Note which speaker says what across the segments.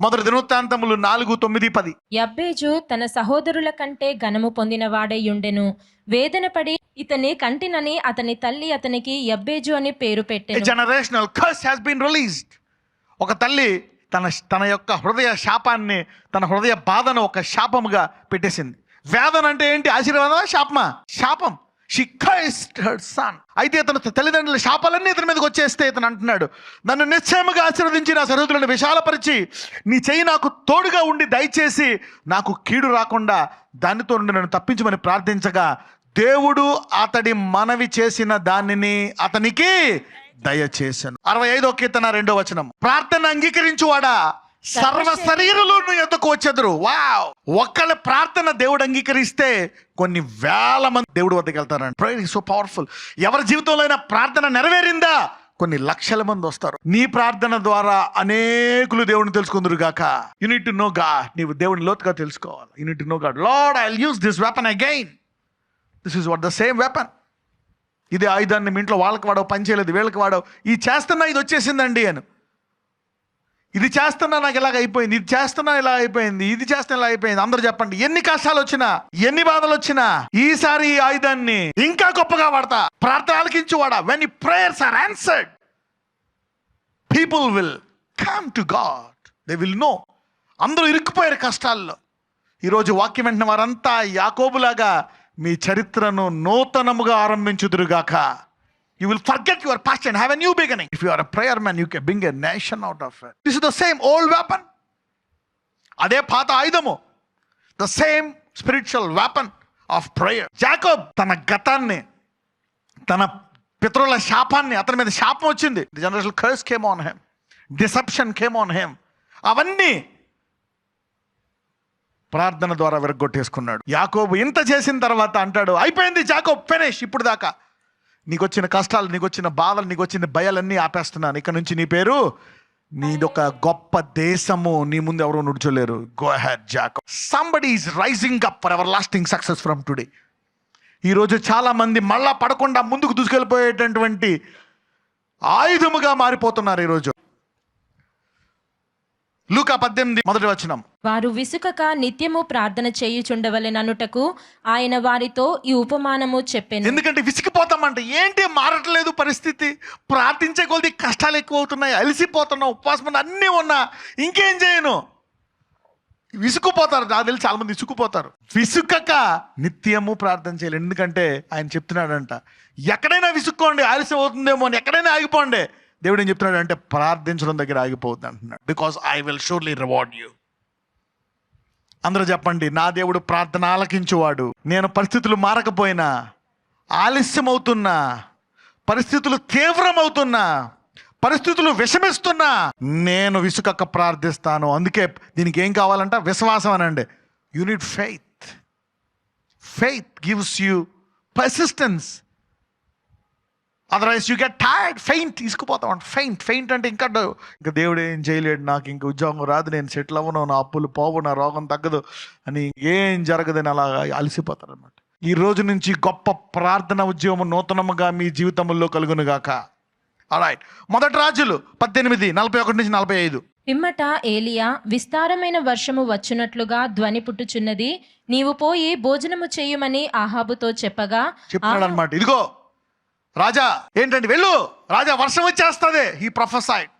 Speaker 1: మొదటి దినవృత్తాంతములు 4:9-10.
Speaker 2: యబ్బేజు తన సహోదరుల కంటే ఘనము పొందిన వాడైయుండెను. వేదన పడి ఇతని కంటినని అతని తల్లి అతనికి యబ్బేజు అని పేరు
Speaker 1: A
Speaker 2: పెట్టెను.
Speaker 1: generational curse has been released. ఒక తల్లి తన యొక్క హృదయ శాపాన్ని, తన హృదయ బాధను ఒక శాపముగా పెట్టేసింది. వేదన అంటే ఏంటి? ఆశీర్వాదమా శాపమా? శాపం. She cursed her son. అయితే ఇతను తల్లిదండ్రుల శాపాలన్నీ ఇతని మీదకి వచ్చేస్తే ఇతను అంటున్నాడు, నన్ను నిశ్చయముగా ఆశీర్వదించి నా సరిహద్దులను విశాలపరిచి నీ చెయ్యి నాకు తోడుగా ఉండి దయచేసి నాకు కీడు రాకుండా దానితో నుండి నన్ను తప్పించమని ప్రార్థించగా దేవుడు అతడి మనవి చేసిన దానిని అతనికి దయచేశాను. 65వ కీర్తన 2వ వచనం. ప్రార్థన అంగీకరించువాడా సర్వ శరీరులు నీ యొద్దకు వచ్చెదరు. వావ్! ఒక్కళ్ళ ప్రార్థన దేవుడు అంగీకరిస్తే కొన్ని వేల మంది దేవుడి వద్దకు వెళ్తారండి. Prayer is so powerful. ఎవరి జీవితంలో అయినా ప్రార్థన నెరవేరిందా కొన్ని లక్షల మంది వస్తారు. నీ ప్రార్థన ద్వారా అనేకులు దేవుడిని తెలుసుకుందరు గాక. You need to know God. నీవు దేవుడిని లోతుగా తెలుసుకోవాలి. You need to know God. Lord, I will use this weapon again. This is what the same weapon. ఇది ఆయుధాన్ని మీ ఇంట్లో వాళ్ళకి వాడవు, పని చేయలేదు, వీళ్ళకి వాడవు. ఇది చేస్తున్నా ఇది వచ్చేసిందండి అని, ఇది చేస్తున్నా నాకు ఇలాగ అయిపోయింది, ఇది చేస్తున్నా ఇలా అయిపోయింది, ఇది చేస్తున్నా ఇలా అయిపోయింది. అందరూ చెప్పండి, ఎన్ని కష్టాలు వచ్చినా, ఎన్ని బాధలు వచ్చినా ఈసారి ఈ ఆయుధాన్ని ఇంకా గొప్పగా వాడతా. ప్రార్థన ఆలకించువాడా. When you prayers are answered, people will come to God. They will know. అందరూ ఇరుక్కుపోయారు కష్టాల్లో. ఈరోజు వాక్యం వెంటనే వారంతా యాకోబులాగా మీ చరిత్రను నూతనముగా ఆరంభించుదురుగాక. You will forget your past and have a new beginning. If you are a prayer man, you can bring a nation out of it. This is the same old weapon. అదే పాత ఆయుధము. The same spiritual weapon of prayer. Jacob తన గతాన్ని, తన పితరుల శాపాన్ని, అతని మీద శాపం వచ్చింది. The generational curse came on him. Deception came on him. అవన్నీ ప్రార్థన ద్వారా విరగొట్టేసుకున్నాడు. యాకోబు ఇంత చేసిన తర్వాత అంటాడు, అయిపోయింది జాకోబ్, ఫినిష్. ఇప్పుడు దాకా నీకు వచ్చిన కష్టాలు, నీకు వచ్చిన బాధలు, నీకు వచ్చిన భయాలన్నీ ఆపేస్తున్నాను. ఇక్కడ నుంచి నీ పేరు, నీదొక గొప్ప దేశము, నీ ముందు ఎవరు నిల్చోలేరు. Go ahead Jacob. Somebody is rising up for everlasting success from today. ఈరోజు చాలా మంది మళ్ళా పడకుండా ముందుకు దూసుకెళ్ళిపోయేటటువంటి ఆయుధముగా మారిపోతున్నారు ఈరోజు. లూకా 18 మొదటి వచనం.
Speaker 2: వారు విసుకక నిత్యము ప్రార్థన చేయుచుండవలెననుటకు ఆయన వారితో ఈ ఉపమానము చెప్పెను.
Speaker 1: ఎందుకంటే విసిగిపోతామంటే ఏంటి, మారట్లేదు పరిస్థితి. ప్రార్థించే కొద్ది కష్టాలు ఎక్కువ అవుతున్నాయి, అలసిపోతున్నాం, ఉపవాసం అన్నీ ఉన్నా ఇంకేం చేయను. విసుకుపోతారు. నాకు తెలిసి చాలా మంది విసుకుపోతారు. విసుకక నిత్యము ప్రార్థన చేయాలి. ఎందుకంటే ఆయన చెప్తున్నాడంట, ఎక్కడైనా విసుక్కోండి, ఆలస్యం అవుతుందేమో అని, ఎక్కడైనా ఆగిపోండి. దేవుడు ఏం చెప్తున్నాడు అంటే, ప్రార్థించడం దగ్గర ఆగిపోవద్దు అంటున్నాడు. Because I will surely reward you. అందరూ చెప్పండి, నా దేవుడు ప్రార్థన ఆలకించువాడు. నేను పరిస్థితులు మారకపోయినా, ఆలస్యం అవుతున్నా, పరిస్థితులు తీవ్రమవుతున్నా, పరిస్థితులు విషమిస్తున్నా, నేను విసుకక్క ప్రార్థిస్తాను. అందుకే దీనికి ఏం కావాలంట? విశ్వాసం అనండి. You need faith. Faith gives you persistence. Otherwise you get tired, faint, తీసుకుపోతాం. ఫెయింట్ అంటే ఇంకా దేవుడు ఏం చేయలేడు, నాకు ఇంక ఉద్యోగం రాదు, నేను సెటిల్ అవ్వను, నా అప్పులు పోవు, నా రోగం తగ్గదు అని, ఏం జరగదని అలా అలసిపోతారు అనమాట. ఈ రోజు నుంచి గొప్ప ప్రార్థన ఉద్యమం నూతనముగా మీ జీవితంలో కలుగునుగాక. ఆల్రైట్. మొదటి రాజులు 18:41-45.
Speaker 2: పిమ్మట ఏలియా, విస్తారమైన వర్షము వచ్చునట్లుగా ధ్వని పుట్టుచున్నది, నీవు పోయి భోజనము చేయుమని ఆహాబుతో చెప్పగా
Speaker 1: చెప్పాడు అనమాట. ఇదిగో రాజా, ఏంటండి, వెళ్ళు రాజా, వర్షం వచ్చేస్తుంది. హీ ప్రొఫెసైడ్,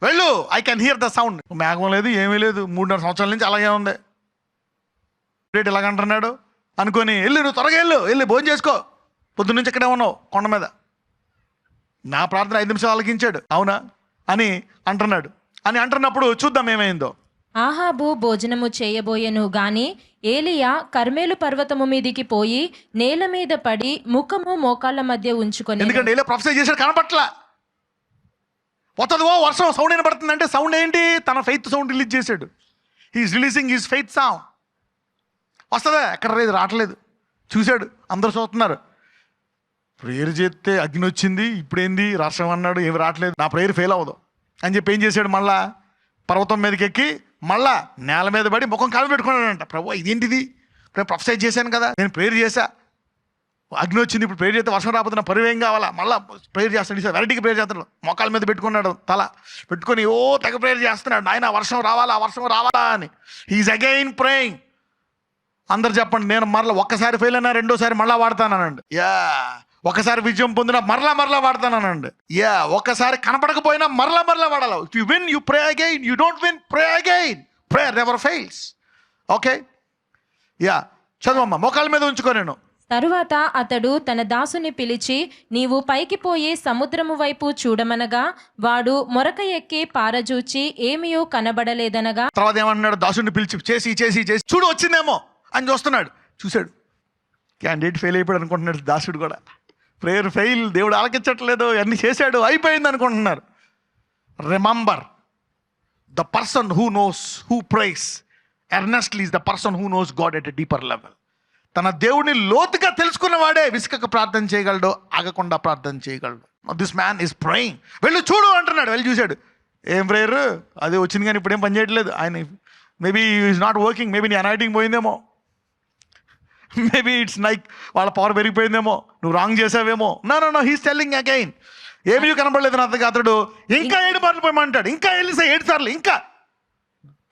Speaker 1: వెళ్ళు, I can hear the sound. మేఘం లేదు, ఏమీ లేదు, 3-4 సంవత్సరాల నుంచి అలాగే ఉంది. రేటు ఇలాగంటున్నాడు అనుకొని, వెళ్ళు, నువ్వు త్వరగా వెళ్ళి భోజనం చేసుకో, పొద్దున్న నుంచి ఇక్కడే ఉన్నావు కొండ మీద. నా ప్రార్థన 5 నిమిషాలు ఆలకించాడు, అవునా అని అంటున్నప్పుడు చూద్దాం ఏమైందో.
Speaker 2: ఆహాబు భోజనము చేయబోయెను గాని ఏలియా కర్మేలు పర్వతము మీదికి పోయి నేల మీద పడి ముఖము మోకాళ్ళ మధ్య ఉంచుకొని,
Speaker 1: ఎందుకంటే ఏలియా ప్రొఫెసర్ చేశాడు, కనపట్ల. వస్తుందో వర్షం, సౌండ్ వినపడుతుందంటే సౌండ్ ఏంటి? తన ఫెయిత్ సౌండ్ రిలీజ్ చేశాడు. He's releasing his faith sound. వస్తుందా? ఎక్కడ లేదు, రావట్లేదు. చూశాడు, అందరూ చూస్తున్నారు. ప్రేయర్ చేస్తే అగ్ని వచ్చింది, ఇప్పుడేంది వర్షం అన్నాడు, ఏమి రావట్లేదు, నా ప్రేయర్ ఫెయిల్ అవ్వదు అని చెప్పి ఏం చేశాడు, మళ్ళా పర్వతం మీదకి ఎక్కి మళ్ళా నేల మీద పడి ముఖం కాలు పెట్టుకున్నాడంట. ప్రభు, ఇదేంటిది, నేను ప్రొఫెసైజ్ చేశాను కదా, నేను ప్రేయర్ చేశా, అగ్ని వచ్చింది, ఇప్పుడు ప్రేయర్ చేస్తే వర్షం రాకపోతే నా పరివేం ఏం కావాలా, మళ్ళీ ప్రేయర్ చేస్తాడు. ఈసారి వెరైటీకి ప్రేయర్ చేస్తాడు, మోకాల మీద పెట్టుకున్నాడు, తల పెట్టుకొని తెగ ప్రేయర్ చేస్తున్నాడు, నాయన వర్షం రావాలా అని. He's again praying. అందరు చెప్పండి, నేను మరలా ఒక్కసారి ఫెయిల్ అయినా రెండోసారి మళ్ళీ వాడతానండి. ఒకసారి విజయం పొందినా మరలా వాడతానండి. ఒకసారి కనపడకపోయినా మరలా వాడాలి. If you win you pray again, you don't win pray again. Prayer never fails. Okay, చదువమ్మా, మోకాల మీద ఉంచుకో. నేను
Speaker 2: తరువాత అతడు తన దాసుని పిలిచి, నీవు పైకి పోయి సముద్రము వైపు చూడమనగా, వాడు మొరక ఎక్కి పారజూచి ఏమీయో కనబడలేదనగా,
Speaker 1: తర్వాత ఏమన్నాడు, దాసుని పిలిచి చేసి చూడు వచ్చిందేమో అని చూస్తున్నాడు. చూశాడు, క్యాండిడేట్ ఫెయిల్ అయిపోయాడు అనుకుంటున్నాడు. దాసుడు కూడా ప్రేయర్ ఫెయిల్, దేవుడు ఆలకించట్లేదు, అన్ని చేశాడు, అయిపోయింది అనుకుంటున్నారు. Remember, the person who knows, who prays earnestly is the person who knows God at a deeper level. తన దేవుడిని లోతుగా తెలుసుకున్న వాడే విసుకక ప్రార్థన చేయగలడు, ఆగకుండా ప్రార్థన చేయగలడు. This man is praying. వెళ్ళి చూడు అంటున్నాడు. వెళ్ళి చూశాడు, ఏం ప్రేయర్, అదే వచ్చింది కానీ ఇప్పుడు ఏం పని చేయట్లేదు. ఆయన maybe is not working, maybe నీ అనాయిటింగ్ పోయిందేమో, మేబీ ఇట్స్ లైక్ వాళ్ళ పవర్ పెరిగిపోయిందేమో, నువ్వు రాంగ్ చేసావేమో. No he's telling again. ఏమీ కనపడలేదు నా అతడు. ఇంకా 7 మార్లు పోయమంటాడు. ఇంకా వెళ్ళి 7 సార్లు. ఇంకా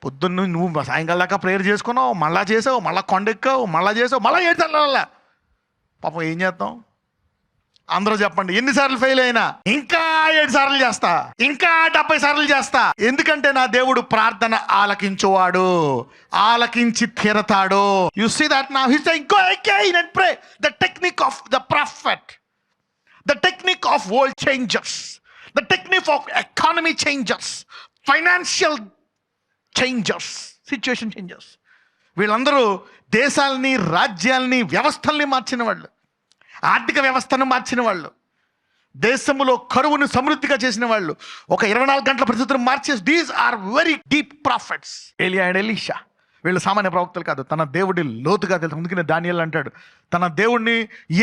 Speaker 1: పొద్దున్న నువ్వు సాయంకాలం దాకా ప్రేయర్ చేసుకున్నావు, మళ్ళా చేసావు, మళ్ళీ కొండెక్కావు, మళ్ళా చేసావు, మళ్ళీ 7 సార్లు. పాపం ఏం చేస్తాం? అందరూ చెప్పండి, ఎన్నిసార్లు ఫెయిల్ అయినా ఇంకా 7 సార్లు చేస్తా, ఇంకా 70 సార్లు చేస్తా. ఎందుకంటే నా దేవుడు ప్రార్థన ఆలకించువాడు, ఆలకించి తీరతాడు. You see that now he saying go again and pray. The technique of the prophet, the technique of world changers, the technique of economy changers, financial changers, situation changers. వీళ్ళందరూ దేశాలని, రాజ్యాలని, వ్యవస్థల్ని మార్చిన వాళ్ళు, ఆర్థిక వ్యవస్థను మార్చిన వాళ్ళు, దేశంలో కరువును సమృద్ధిగా చేసిన వాళ్ళు, ఒక 24 గంటల పరిస్థితులను మార్చేసి. These are very deep prophets. ఏలియా అండ్ ఎలీషా వీళ్ళు సామాన్య ప్రవక్తలు కాదు, తన దేవుడి లోతుగా తెలుసు. అందుకనే దానియేలు అంటాడు, తన దేవుడిని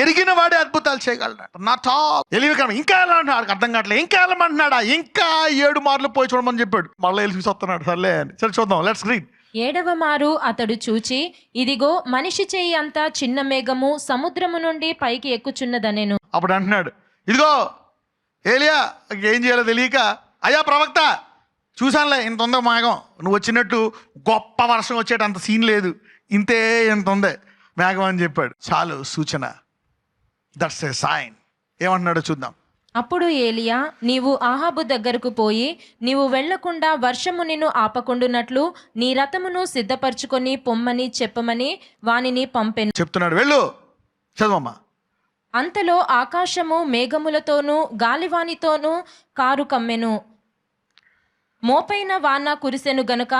Speaker 1: ఎరిగిన వాడే అద్భుతాలు చేయగలడు. Not all. ఎలివి ఇంకా ఎలా అంటున్నాడు, అర్థం కావట్లేదు. ఇంకా వెళ్ళమంటున్నాడా? ఇంకా 7 మార్లు పోయి చూడమని చెప్పాడు. మళ్ళీ వెళ్ళి చూస్తున్నాడు. సర్లే అని. సరే చూద్దాం, లెట్స్ రీడ్.
Speaker 2: 7వ మారు అతడు చూచి, ఇదిగో మనిషి చెయ్యి అంత చిన్న మేఘము సముద్రము నుండి పైకి ఎక్కుచున్నదనెను.
Speaker 1: అప్పుడు అంటున్నాడు, ఇదిగో ఏలియా, ఏం చేయాలో తెలియక, అయ్యా ప్రవక్త, చూశానులే ఇంత ఉందో మేఘం, నువ్వు వచ్చినట్టు గొప్ప వర్షం వచ్చేట అంత సీన్ లేదు, ఇంత ఉంది మేఘం అని చెప్పాడు. చాలు సూచన. That's a sign. ఏమంటున్నాడో చూద్దాం.
Speaker 2: అప్పుడు ఏలియా, నీవు ఆహాబు దగ్గరకు పోయి, నీవు వెళ్లకుండా వర్షము నిన్ను ఆపకుండునట్లు నీ రథమును సిద్ధపరచుకొని పొమ్మని చెప్పమని వానిని పంపెను.
Speaker 1: చెప్తున్నాడు, వెళ్ళు. చదవమ్మా.
Speaker 2: అంతలో ఆకాశము మేఘములతోనూ గాలివానితోనూ కారు కమ్మెను, మోపైన వాన కురిసెను గనుక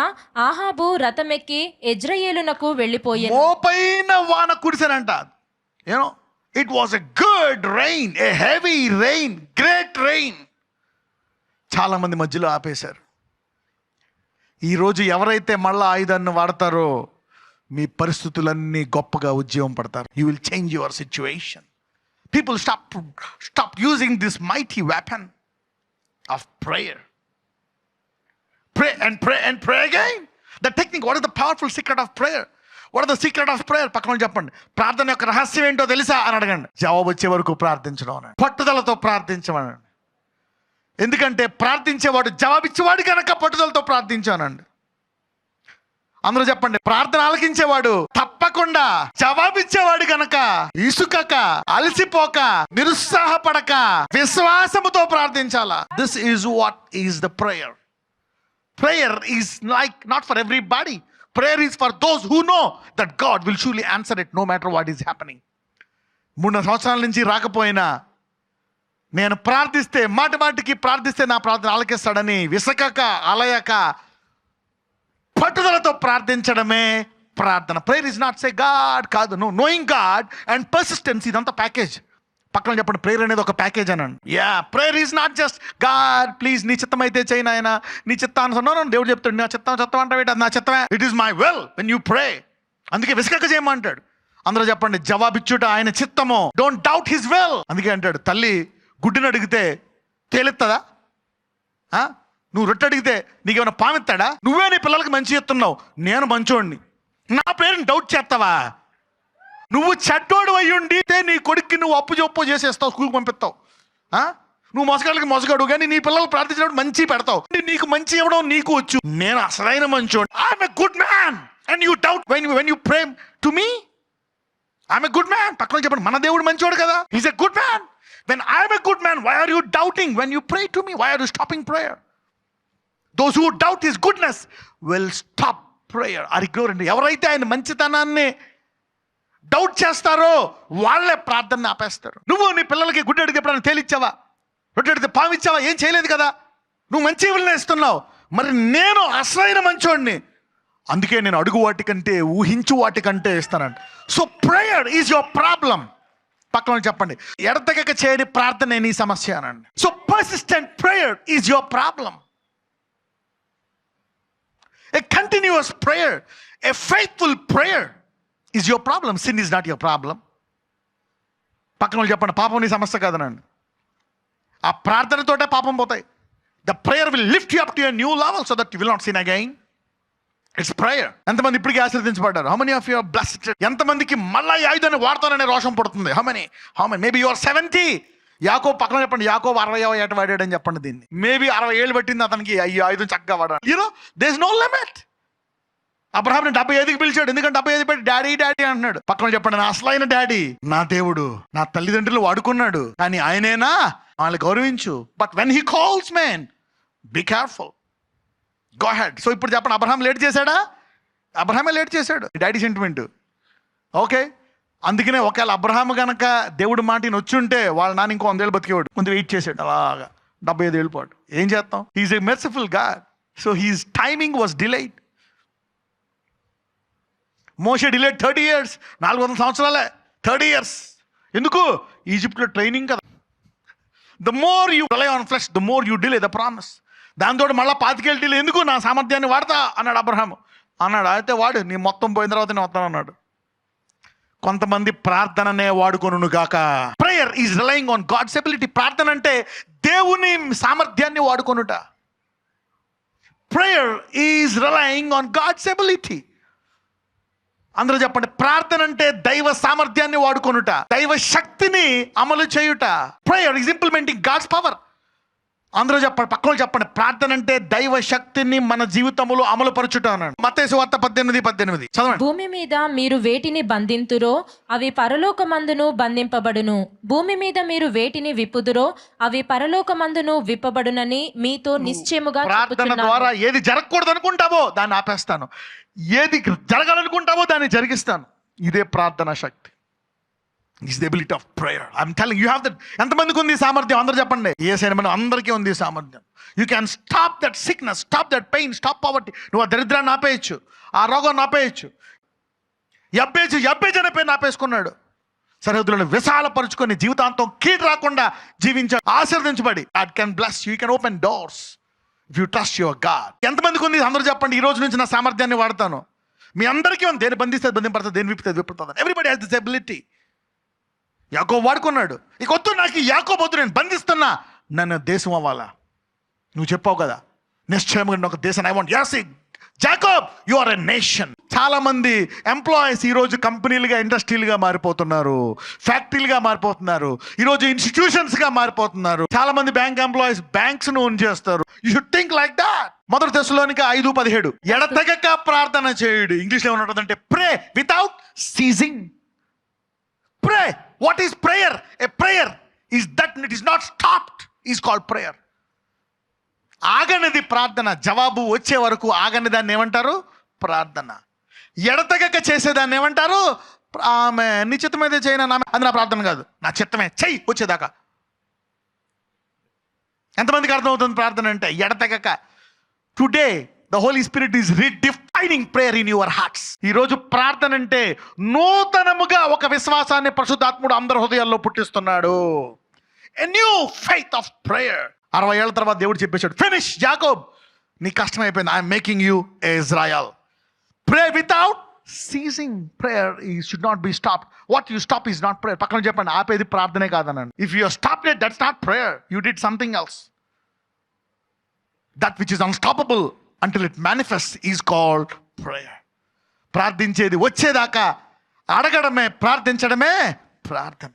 Speaker 2: ఆహాబు రథమెక్కి యెజ్రెయేలునకు వెళ్ళిపోయెను.
Speaker 1: మోపైన వాన కురిసెనంట. You know, it was a good rain, a heavy rain, great rain. చాలా మంది మధ్యలో ఆపేశారు. ఈరోజు ఎవరైతే మళ్ళా ఆయుధాన్ని వాడతారో మీ పరిస్థితులన్నీ గొప్పగా ఉద్యోగం పడతారు. You will change your situation. People stop using this mighty weapon of prayer. Pray and pray and pray again. The technique, what is the powerful secret of prayer? What is the secret of prayer? పక్కన చెప్పండి. ప్రార్థన యొక్క రహస్యం ఏంటో తెలుసా అని అడగండి. జవాబు వచ్చే వరకు ప్రార్థించడం అనండి. పట్టుదలతో ప్రార్థించమనండి. ఎందుకంటే ప్రార్థించేవాడు జవాబిచ్చేవాడు కనుక పట్టుదలతో ప్రార్థించానండి. అందరూ చెప్పండి, ప్రార్థన ఆలకించేవాడు తప్పకుండా జవాబిచ్చేవాడు కనుక ఇసుకక, అలసిపోక, నిరుత్సాహపడక విశ్వాసముతో ప్రార్థించాలా. This is what is the prayer. Prayer is like not for everybody. Prayer is for those who know that God will surely answer it no matter what is happening. 3 సంవత్సరాల నుంచి రాకపోయినా నేను ప్రార్థిస్తే, మాటికి ప్రార్థిస్తే నా ప్రార్థన ఆలకిస్తాడని విసకక, అలయక, పట్టుదలతో ప్రార్థించడమే ప్రార్థన. Prayer is not say God కాదు, no, knowing God and persistence. ఇదంతా ప్యాకేజ్. పక్కన చెప్పండి, ప్రేయర్ అనేది ఒక ప్యాకేజ్ అనండి. Prayer is not just God please నీ చిత్తం అయితే చేయి నాయన, నీ చిత్తానుసరణ. దేవుడు చెప్తాడు, నా చిత్తం అంటే అది నా చిత్తమే. It is my will when you ప్రే. అందుకే విసుకక చేయమంటాడు. అందరూ చెప్పండి, జవాబిచ్చుట ఆయన చిత్తము. Don't doubt his will. అందుకే అంటాడు, తల్లి గుడ్డుని అడిగితే తేలెత్తదా? నువ్వు రొట్టె అడిగితే నీకేమైనా పామెత్తాడా? నువ్వే నీ పిల్లలకి మంచి చెప్తున్నావు, నేను మంచోడిని, నా ప్రేయర్ని డౌట్ చేస్తావా? నువ్వు చెడ్డోడు అయ్యుండి నీ కొడుక్కి నువ్వు అప్పు చెప్పు చేసేస్తావు, స్కూల్కి పంపిస్తావు. నువ్వు మొసగాళ్ళకి మొసగాడు కానీ నీ పిల్లలు ప్రార్థించినప్పుడు మంచి పెడతావు. నీకు మంచి ఇవ్వడం నీకు వచ్చు. నేను అసలైన మంచోడు. I'm a good man and you doubt when you pray to me. I'm a good man. పక్కన చెప్పండి, మన దేవుడు మంచోడు కదా. Is a good man. When I'm a good man, why are you doubting when you pray to me? Why are you stopping prayer? Those who doubt his goodness will stop prayer. Are ignorant. ఎవరైతే ఆయన మంచితనాన్ని doubt చేస్తారో వాళ్ళే ప్రార్థన ఆపేస్తారు. నువ్వు నీ పిల్లలకి గుడ్డు అడిగితే ఎప్పుడైనా తేలిచ్చావా? రొట్టె అడిగితే పావిచ్చావా? ఏం చేయలేదు కదా. నువ్వు మంచి ఇవ్వలనే ఇస్తున్నావు. మరి నేను అసలైన మంచోడిని, అందుకే నేను అడుగు వాటికంటే ఊహించు వాటికంటే ఇస్తానంట. So prayer is your problem. పక్కన చెప్పండి, ఎడతెగక చేయని ప్రార్థన నీ సమస్య అనండి. So persistent prayer is your problem. A continuous prayer, a faithful prayer is your problem. Sin is not your problem. పక్కన వాళ్ళు చెప్పండి, పాపం నీ సమస్య కాదనండి. ఆ ప్రార్థనతోటే పాపం పోతాయి. The prayer will lift you up to a new level so that you will not sin again. It's prayer. ఎంతమంది ఇప్పటికీ ఆశీర్వదించబడ్డారు? How many of you are blessed? ఎంతమందికి మళ్ళా ఈ ఆయుధాన్ని వాడతాననే రోషం పడుతుంది? How many? Maybe you are 70. యాకోబు పక్కన చెప్పండి, యాకోబు 60వ ఏట వాడాడని చెప్పండి. దీన్ని మేబీ 60 ఏళ్ళు పట్టింది అతనికి ఈ ఆయుధం చక్కగా వాడాలి. There is no limit. అబ్రహాంని 75కి పిలిచాడు, ఎందుకంటే 75 పెట్టి డాడీ డాడీ అంటున్నాడు. పక్కన చెప్పండి, నా అసలైన డాడీ నా దేవుడు. నా తల్లిదండ్రులు వాడుకున్నాడు కానీ ఆయనేనా, వాళ్ళని గౌరవించు. But when he calls man, be careful, go head. సో ఇప్పుడు చెప్పండి, అబ్రహాం లేట్ చేశాడా? అబ్రహామే లేట్ చేశాడు. Daddy sentiment. ఓకే, అందుకనే ఒకవేళ అబ్రహాం కనుక దేవుడి మాటని వచ్చి ఉంటే వాళ్ళ నాన్న ఇంకో 100 ఏళ్ళు బతికేవాడు. కొంచెం వెయిట్ చేశాడు అలాగా 75 ఏళ్ళ పాటు. ఏం చేస్తాం? He's a merciful God. So his timing was delayed. మోషే డిలేడ్ 30 years. 400 సంవత్సరాలే. 30 years. ఎందుకు? ఈజిప్ట్లో ట్రైనింగ్ కదా. The more you rely on flesh, the more you delay the promise. దాంతో మళ్ళీ 25 ఏళ్ళు డిలే ఎందుకు? నా సామర్థ్యాన్ని వాడతా అన్నాడు అబ్రహాం. అన్నాడు, అయితే వాడు నీ మొత్తం పోయిన తర్వాత నేను వస్తాను అన్నాడు. కొంతమంది ప్రార్థననే వాడుకొనును గాక. Prayer is relying on God's ability. ప్రార్థన అంటే దేవుని సామర్థ్యాన్ని వాడుకొనుట. Prayer is relying on God's ability. అందరూ చెప్పండి, ప్రార్థన అంటే దైవ సామర్థ్యాన్ని వాడుకొనుట, దైవ శక్తిని అమలు చేయుట. Prayer is implementing God's power. అందరూ చెప్పండి, పక్కన చెప్పండి, ప్రార్థన అంటే దైవ శక్తిని మన జీవితంలో అమలు పరచుట అన్నాడు. మత్తయి సువార్త 18:18 చదవండి.
Speaker 2: భూమి మీద మీరు వేటిని బంధింతురో అవి పరలోకమందును బంధింపబడును, భూమి మీద మీరు వేటిని విప్పుదురో అవి పరలోకమందును విప్పబడునని మీతో నిశ్చయముగా
Speaker 1: ప్రార్థన ద్వారా ఏది జరగకూడదు అనుకుంటావో దాన్ని ఆపేస్తాను, ఏది జరగాలనుకుంటావో దాన్ని జరిగిస్తాను. ఇదే ప్రార్థన శక్తి. Is the ability of prayer. I'm telling you, have that. ఎంతమందికి ఉంది సామర్థ్యం? అందరూ చెప్పండి. ఏసైనా అందరికీ ఉంది సామర్థ్యం. You can stop that sickness, stop that pain, stop poverty. నువ్వు ఆ దరిద్రాన్ని ఆపేయచ్చు, ఆ రోగాన్ని ఆపేయచ్చు. యబ్బేజు అనే పేరుని ఆపేసుకున్నాడు. సరిహద్దులను విశాలపరుచుకొని జీవితాంతం కీడు రాకుండా జీవించాడు, ఆశీర్వదించబడి. God can bless you, you can open doors if you trust your God. ఎంతమందికి ఉంది? అందరూ చెప్పండి, ఈ రోజు నుంచి నా సామర్థ్యాన్ని వాడతాను. మీ అందరికీ ఉంది. దేని బంధిస్తే బంధింపడుతుంది, దేని విప్పుతుంది. Everybody has this ability. యాకోబు వాడుకున్నాడు. ఇక వద్దు, నాకు యాకోబు వద్దు, నేను బంధిస్తున్నా, నన్ను దేశం అవ్వాలా. నువ్వు చెప్పావు కదా, నిశ్చయంగా ఒక దేశం. I want. yes Jacob, you are a nation. చాలా మంది ఎంప్లాయీస్ ఈరోజు కంపెనీలుగా, ఇండస్ట్రీలుగా మారిపోతున్నారు, ఫ్యాక్టరీలుగా మారిపోతున్నారు, ఈరోజు ఇన్స్టిట్యూషన్స్గా మారిపోతున్నారు. చాలా మంది బ్యాంక్ ఎంప్లాయీస్ బ్యాంక్స్ ను ఓన్ చేస్తారు. You should think like that. మొదటి తెస్సలోనిక 5:17 ఎడతెగక ప్రార్థన చేయుడు. ఇంగ్లీష్లో ఏమంటుందంటే ప్రే without seizing. Pray. What is prayer? A prayer is that it is not stopped, is called prayer. ఆగనిది ప్రార్థన. జవాబు వచ్చే వరకు ఆగని దాన్ని ఏమంటారు? ప్రార్థన. ఎడతెగక చేసేదాన్ని ఏమంటారు? ఆమె నీ చిత్తమైతే చేయనా, అది నా ప్రార్థన కాదు, నా చిత్తమే చెయ్యి వచ్చేదాకా. ఎంతమందికి అర్థమవుతుంది ప్రార్థన అంటే? ఎడతెగక. Today the Holy Spirit is redefining prayer in your hearts. ఈ రోజు ప్రార్థన అంటే నూతనముగా ఒక విశ్వాసాన్ని పరిశుద్ధాత్ముడు అందరి హృదయాల్లో పుట్టిస్తున్నాడు. A new faith of prayer. 60 ఏళ్ల తర్వాత దేవుడు చెప్పేశాడు, ఫినిష్ జాకోబ్, నీ కష్టం అయిపోయింది, I'm making you Israel. Pray without ceasing. Prayer should not be stopped. What you stop is not prayer. పక్కన చెప్పండి, ఆపేది ప్రార్థనే కాదనండి. If you stopped it, that's not prayer. You did something else. That which is unstoppable until it manifests is called prayer. ప్రార్థించేది వచ్చేదాకా అడగడమే, ప్రార్థించడమే ప్రార్థన.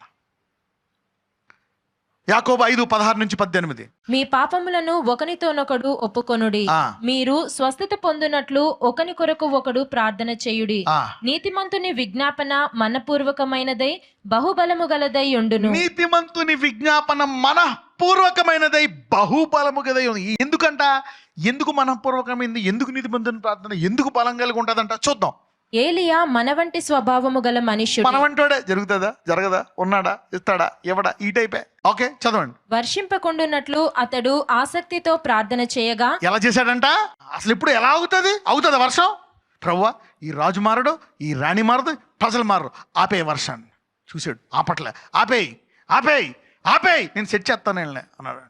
Speaker 1: యాకోబు 5:16-18.
Speaker 2: మీ పాపములను ఒకనితోనొకడు ఒప్పుకొనుడి,
Speaker 1: ఆ.
Speaker 2: మీరు స్వస్థత పొందునట్లు ఒకని కొరకు ఒకడు ప్రార్థన చేయుడి.
Speaker 1: ఆ.
Speaker 2: నీతిమంతుని విజ్ఞాపన మనపూర్వకమైనదై బహుబలము గలదై ఉండును.
Speaker 1: నీతిమంతుని విజ్ఞాపన మనఃపూర్వకమైనదై బహుబలము గదై ఉంది. ఎందుకు మనఃపూర్వకమైంది? ఎందుకు నీతిమంతుని ప్రార్థన ఎందుకు బలం కలిగి ఉంటుందంట? చూద్దాం.
Speaker 2: ఏలియా మన వంటి స్వభావము గల మనుష్యుడు.
Speaker 1: మన వంటోడే. జరుగుతుందా? జరగదా? ఉన్నాడా? ఇస్తాడా? ఎవడా? ఈ టైపే. ఓకే, చదవండి.
Speaker 2: వర్షింపకుండునట్లు అతడు ఆసక్తితో ప్రార్థన చేయగా.
Speaker 1: ఎలా చేశాడంట? అసలు ఇప్పుడు ఎలా అవుతుందా వర్షం? ప్రభువా, ఈ రాజు మారడు, ఈ రాణి మారదు, ప్రజలు మారరు, ఆపే వర్షాన్ని. చూశాడు, ఆపట్లే. ఆపేయి, నేను సెట్ చేస్తాను అన్నాడు.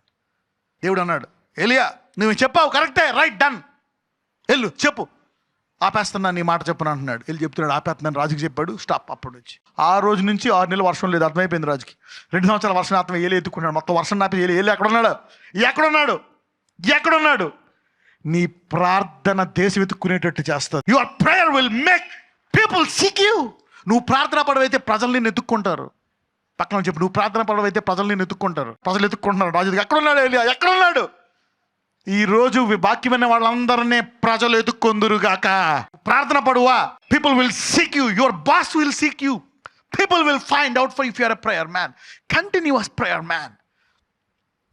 Speaker 1: దేవుడు అన్నాడు, ఏలియా నువ్వు చెప్పావు కరెక్టే, రైట్, డన్, వెళ్ళు చెప్పు, ఆపేస్తున్నా, నీ మాట చెప్పును అంటున్నాడు. వెళ్ళి చెప్తున్నాడు, ఆపేస్తున్నాను. రాజుకి చెప్పాడు, స్టాప్. అప్పుడు వచ్చి ఆ రోజు నుంచి 6 నెలలు వర్షం లేదు. అర్థమైపోయింది రాజుకి. 2 సంవత్సరాల వర్షం ఆత్మ ఏలి ఎత్తుకున్నాడు. మొత్తం వర్షం నాపి ఏలి ఎక్కడున్నాడు? నీ ప్రార్థన దేశం ఎత్తుక్కునేటట్టు చేస్తుంది. Your prayer will make people seek you. నువ్వు ప్రార్థన పడవైతే ప్రజలు నిన్ను ఎత్తుక్కుంటారు. పక్కన చెప్పు, నువ్వు ప్రార్థన పడవైతే ప్రజలు నిన్ను ఎత్తుక్కుంటారు. ప్రజలు ఎత్తుక్కుంటున్నారు. రాజు ఎక్కడున్నాడు? ఏలియా ఎక్కడున్నాడు? ఈ రోజు వాక్యమైన వాళ్ళందరినీ ప్రజలు ఎదుక్కొందురుగాక. ప్రార్థన పడువా, people will seek you. Your boss will seek you. People will find out for if you are a prayer man, continuous prayer man.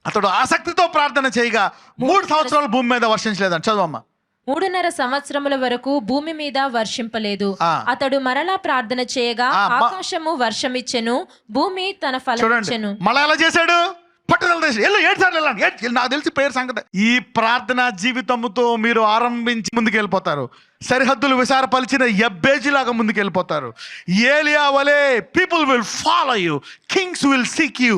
Speaker 1: అతడు ఆసక్తితో ప్రార్థన చేయగా 3 సంవత్సరాలు భూమి మీద వర్షించలేదని. చదవమ్మా.
Speaker 2: 3.5 సంవత్సరముల వరకు భూమి మీద వర్షింపలేదు.
Speaker 1: ఆ.
Speaker 2: అతడు మరలా ప్రార్థన చేయగా ఆకాశము వర్షమిచ్చెను, భూమి తన ఫలమిచ్చెను.
Speaker 1: మళ్ళా ఎలా చేశాడు? పట్టుదల చేసి 7 సార్లు వెళ్ళండి. నాకు తెలిసి ప్రేయర్ సంగతి. ఈ ప్రార్థనా జీవితముతో మీరు ఆరంభించి ముందుకు వెళ్ళిపోతారు. సరిహద్దులు విశారపరిచిన యబ్బేజులాగా ముందుకు వెళ్ళిపోతారు. ఏలియా వలే people will follow you, Kings will seek you,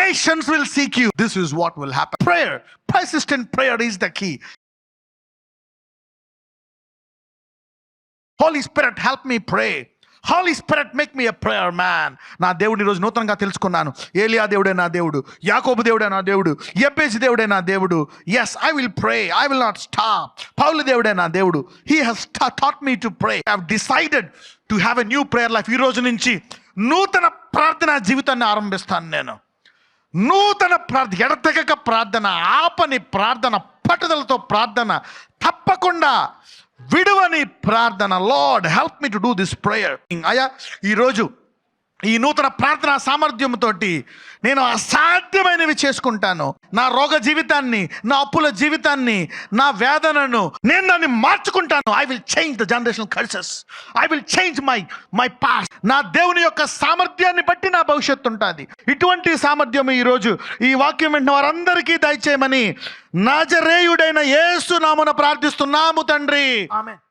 Speaker 1: nations will seek you. This is what will happen. Prayer, persistent prayer is the key. Holy Spirit, help me pray. Holy Spirit, make me a prayer man. నా దేవుడిని ఈరోజు నూతనంగా తెలుసుకున్నాను. ఏలియా దేవుడే నా దేవుడు, యాకోబు దేవుడే నా దేవుడు, యెబేజు దేవుడే నా దేవుడు. Yes, I will pray, I will not stop. పౌలు దేవుడే నా దేవుడు. He has taught me to pray. I have decided to have a new prayer life. ఈ రోజు నుంచి నూతన ప్రార్థనా జీవితాన్ని ఆరంభిస్తాను నేను. నూతన ప్రార్థన, ఎడతెగక ప్రార్థన, ఆపని ప్రార్థన, పట్టుదలతో ప్రార్థన, తప్పకుండా విడువని ప్రార్థన. Lord help me to do this prayer. అయ్యా, ఈరోజు ఈ నూతన ప్రార్థనా సామర్థ్యంతో నేను అసాధ్యమైనవి చేసుకుంటాను. నా రోగ జీవితాన్ని, నా అప్పుల జీవితాన్ని, నా వేదనను నేను దాన్ని మార్చుకుంటాను. I will change the generational curses. I will change my past. నా దేవుని యొక్క సామర్థ్యాన్ని బట్టి నా భవిష్యత్తు ఉంటుంది. ఇటువంటి సామర్థ్యం ఈరోజు ఈ వాక్యం వింటున్న వారందరికీ దయచేయమని నజరేయుడైన యేసు నామమున ప్రార్థిస్తున్నాము తండ్రి. ఆమేన్.